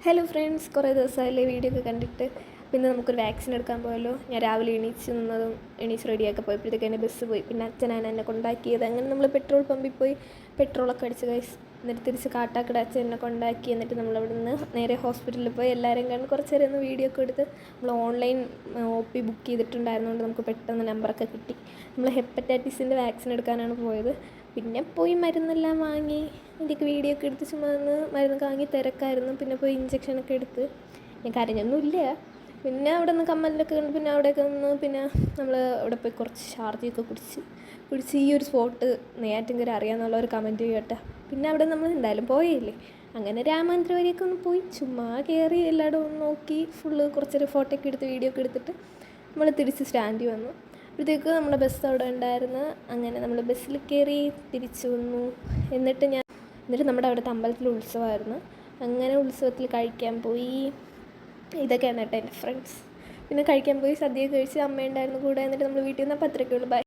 Hello friends, കുറേ ദിവസമായില്ലേ video ഒക്കെ കണ്ടിട്ട്. പിന്നെ നമുക്കൊരു വാക്സിൻ എടുക്കാൻ പോയല്ലോ. ഞാൻ രാവിലെ എണീച്ച് റെഡിയൊക്കെ പോയപ്പോഴത്തേക്ക് എൻ്റെ ബസ് പോയി. പിന്നെ അച്ഛനാണ് എന്നെ കൊണ്ടാക്കിയത്. അങ്ങനെ നമ്മൾ പെട്രോൾ പമ്പിൽ പോയി പെട്രോളൊക്കെ അടിച്ച് ഗൈസ്. എന്നിട്ട് തിരിച്ച് കാട്ടാക്കട അച്ഛൻ എന്നെ കൊണ്ടാക്കി. എന്നിട്ട് നമ്മളവിടെ നിന്ന് നേരെ ഹോസ്പിറ്റലിൽ പോയി എല്ലാവരും കണ്ട് കുറച്ച് നേരം ഒന്ന് വീഡിയോ ഒക്കെ എടുത്ത്. നമ്മൾ ഓൺലൈൻ OP ബുക്ക് ചെയ്തിട്ടുണ്ടായിരുന്നുകൊണ്ട് നമുക്ക് പെട്ടെന്ന് നമ്പറൊക്കെ കിട്ടി. നമ്മൾ ഹെപ്പറ്റൈറ്റിസിൻ്റെ വാക്സിൻ എടുക്കാനാണ് പോയത്. പിന്നെ പോയി മരുന്നെല്ലാം വാങ്ങി എനിക്ക് വീഡിയോ ഒക്കെ എടുത്ത് ചുമ്മാ മരുന്നൊക്കെ വാങ്ങി തിരക്കായിരുന്നു. പിന്നെ പോയി ഇഞ്ചക്ഷനൊക്കെ എടുത്ത് ഞാൻ കരഞ്ഞൊന്നുമില്ല. പിന്നെ അവിടെ നിന്ന് കമ്മലിലൊക്കെ കണ്ട് പിന്നെ അവിടെയൊക്കെ നിന്ന് പിന്നെ നമ്മൾ അവിടെ പോയി കുറച്ച് ഷാർജയൊക്കെ കുടിച്ച് ഈ ഒരു സ്പോട്ട് നെയ്യാറ്റിൻകര അറിയാമെന്നുള്ളവർ കമൻറ്റ് ചെയ്യട്ടെ. പിന്നെ അവിടെ നമ്മൾ എന്തായാലും പോയില്ലേ. അങ്ങനെ രാമാന്തര വരെയൊക്കെ ഒന്ന് പോയി ചുമ്മാ കയറി എല്ലായിടവും ഒന്ന് നോക്കി ഫുള്ള് കുറച്ചൊരു ഫോട്ടോ ഒക്കെ എടുത്ത് വീഡിയോ ഒക്കെ എടുത്തിട്ട് നമ്മൾ തിരിച്ച് സ്റ്റാൻഡിൽ വന്നു. അപ്പോഴത്തേക്ക് നമ്മുടെ ബസ് അവിടെ ഉണ്ടായിരുന്നു. അങ്ങനെ നമ്മൾ ബസ്സിൽ കയറി തിരിച്ചു വന്നു. എന്നിട്ട് നമ്മുടെ അവിടുത്തെ അമ്പലത്തിൽ ഉത്സവമായിരുന്നു. അങ്ങനെ ഉത്സവത്തിൽ കഴിക്കാൻ പോയി. ഇതൊക്കെയാണ് കേട്ടോ എൻ്റെ ഫ്രണ്ട്സ്. പിന്നെ കഴിക്കാൻ പോയി സദ്യയൊക്കെ കഴിച്ച് അമ്മയുണ്ടായിരുന്നു കൂടെ. എന്നിട്ട് നമ്മൾ വീട്ടിൽ നിന്ന് 10:30 ബൈ.